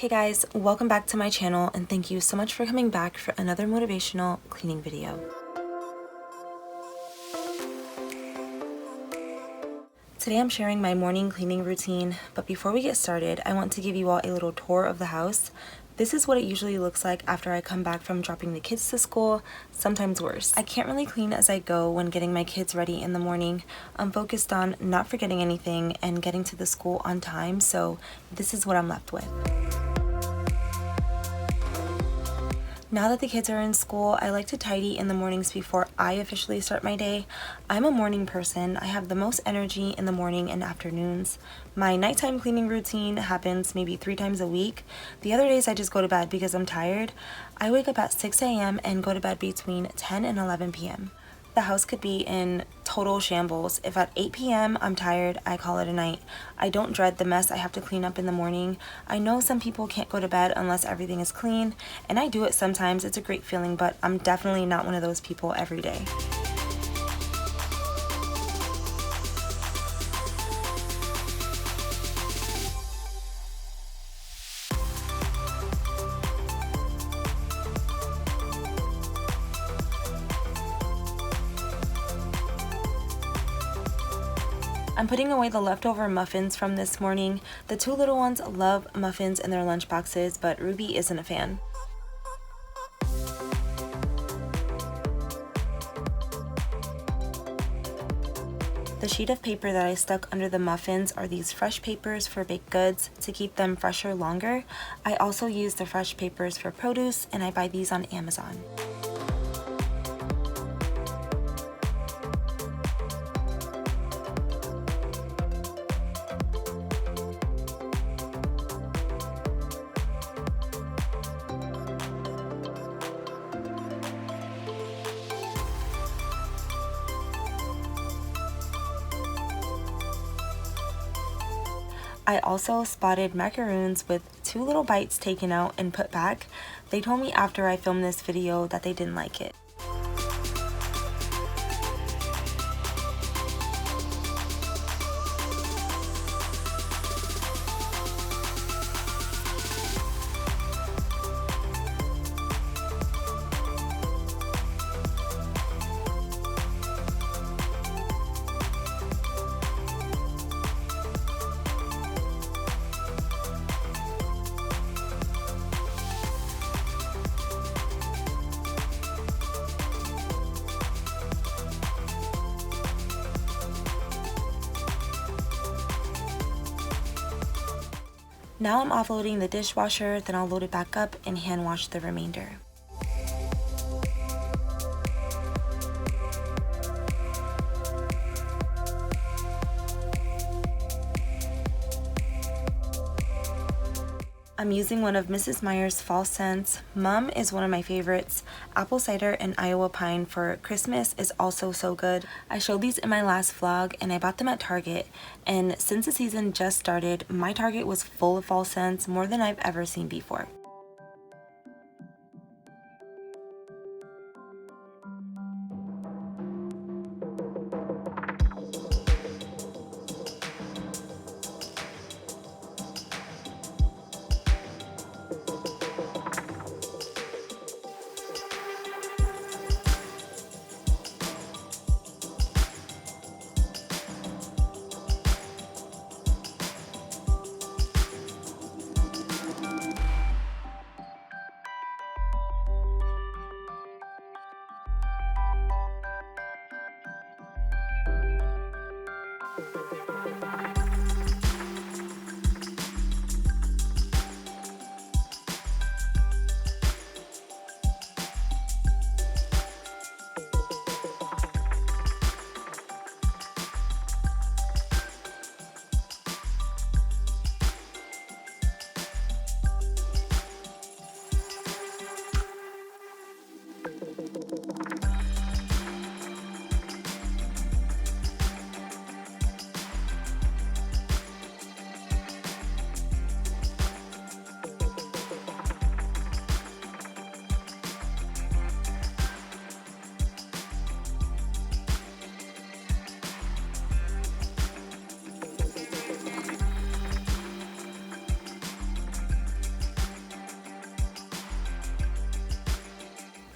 Hey guys, welcome back to my channel and thank you so much for coming back for another motivational cleaning video. Today I'm sharing my morning cleaning routine, but before we get started, I want to give you all a little tour of the house. This is what it usually looks like after I come back from dropping the kids to school, sometimes worse. I can't really clean as I go when getting my kids ready in the morning. I'm focused on not forgetting anything and getting to the school on time, so this is what I'm left with. Now that the kids are in school, I like to tidy in the mornings before I officially start my day. I'm a morning person. I have the most energy in the morning and afternoons. My nighttime cleaning routine happens maybe 3 times a week. The other days I just go to bed because I'm tired. I wake up at 6 a.m. and go to bed between 10 and 11 p.m. The house could be in total shambles. If at 8 p.m. I'm tired, I call it a night. I don't dread the mess I have to clean up in the morning. I know some people can't go to bed unless everything is clean, and I do it sometimes. It's a great feeling, but I'm definitely not one of those people every day. I'm putting away the leftover muffins from this morning. The 2 little ones love muffins in their lunch boxes, but Ruby isn't a fan. The sheet of paper that I stuck under the muffins are these fresh papers for baked goods to keep them fresher longer. I also use the fresh papers for produce, and I buy these on Amazon. I also spotted macaroons with 2 little bites taken out and put back. They told me after I filmed this video that they didn't like it. Now I'm offloading the dishwasher, then I'll load it back up and hand wash the remainder. I'm using one of Mrs. Meyers' fall scents. Mum is one of my favorites. Apple cider and Iowa pine for Christmas is also so good. I showed these in my last vlog and I bought them at Target. And since the season just started, my Target was full of fall scents, more than I've ever seen before.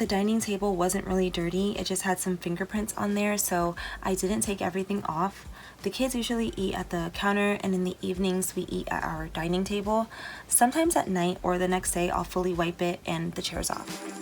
The dining table wasn't really dirty, it just had some fingerprints on there, so I didn't take everything off. The kids usually eat at the counter, and in the evenings we eat at our dining table. Sometimes at night or the next day I'll fully wipe it and the chairs off.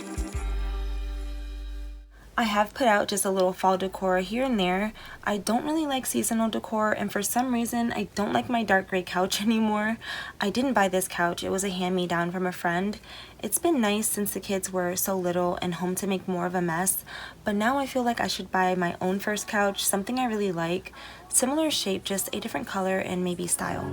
I have put out just a little fall decor here and there. I don't really like seasonal decor, and for some reason I don't like my dark gray couch anymore. I didn't buy this couch, it was a hand-me-down from a friend. It's been nice since the kids were so little and home to make more of a mess, but now I feel like I should buy my own first couch, something I really like. Similar shape, just a different color and maybe style.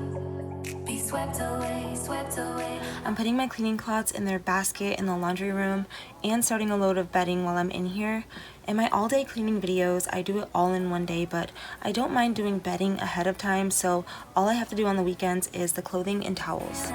Be swept away, swept away. I'm putting my cleaning cloths in their basket in the laundry room and starting a load of bedding while I'm in here. In my all-day cleaning videos, I do it all in one day, but I don't mind doing bedding ahead of time, so all I have to do on the weekends is the clothing and towels.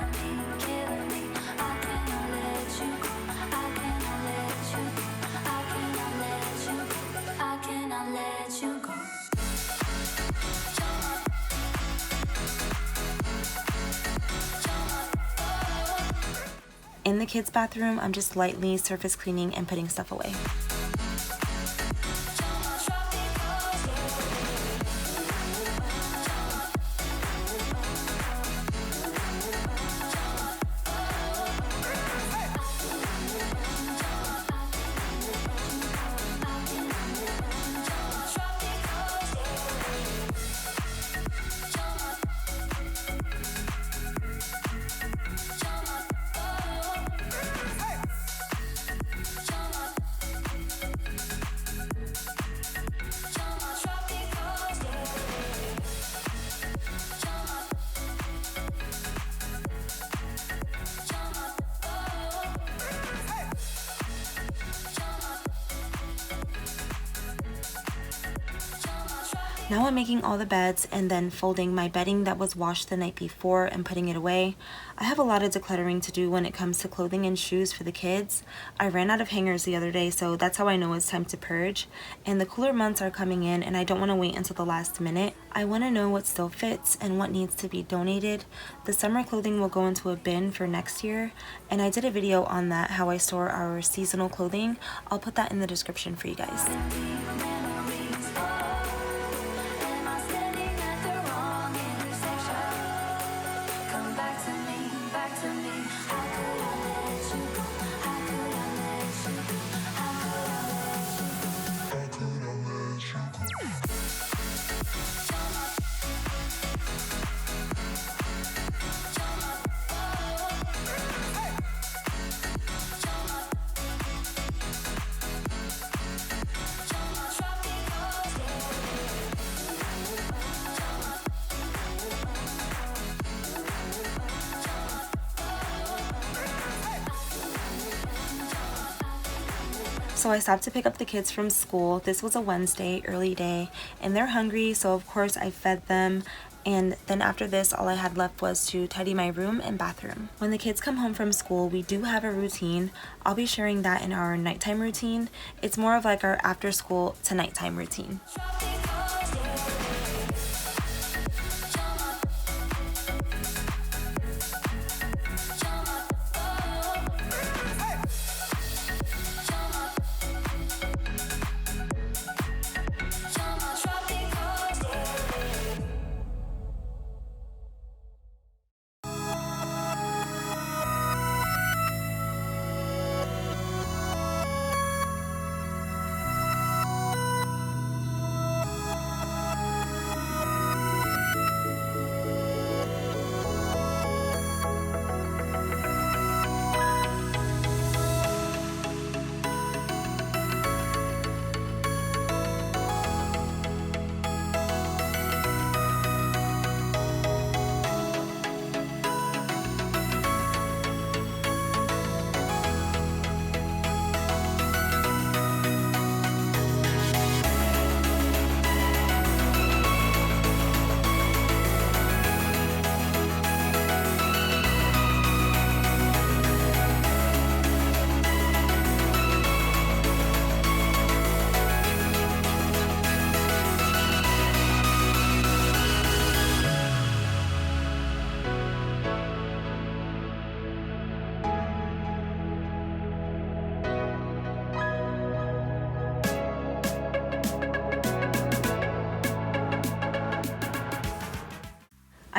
In the kids' bathroom, I'm just lightly surface cleaning and putting stuff away. Now I'm making all the beds and then folding my bedding that was washed the night before and putting it away. I have a lot of decluttering to do when it comes to clothing and shoes for the kids. I ran out of hangers the other day, so that's how I know it's time to purge. And the cooler months are coming in and I don't want to wait until the last minute. I want to know what still fits and what needs to be donated. The summer clothing will go into a bin for next year, and I did a video on that, how I store our seasonal clothing. I'll put that in the description for you guys. So I stopped to pick up the kids from school. This was a Wednesday, early day, and they're hungry, so of course I fed them. And then after this, all I had left was to tidy my room and bathroom. When the kids come home from school, we do have a routine. I'll be sharing that in our nighttime routine. It's more of like our after school to nighttime routine.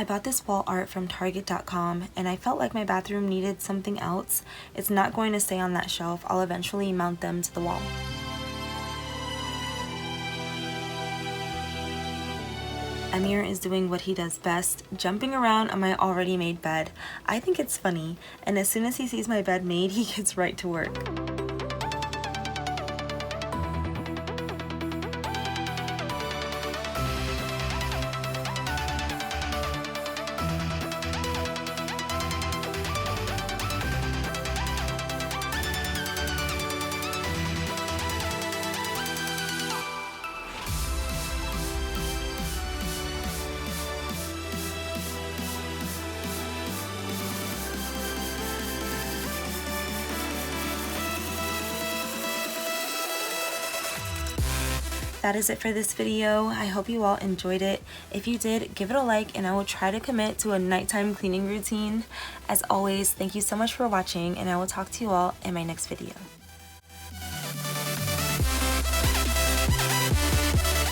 I bought this wall art from Target.com and I felt like my bathroom needed something else. It's not going to stay on that shelf. I'll eventually mount them to the wall. Amir is doing what he does best, jumping around on my already made bed. I think it's funny, and as soon as he sees my bed made, he gets right to work. That is it for this video. I hope you all enjoyed it. If you did, give it a like and I will try to commit to a nighttime cleaning routine. As always, thank you so much for watching and I will talk to you all in my next video.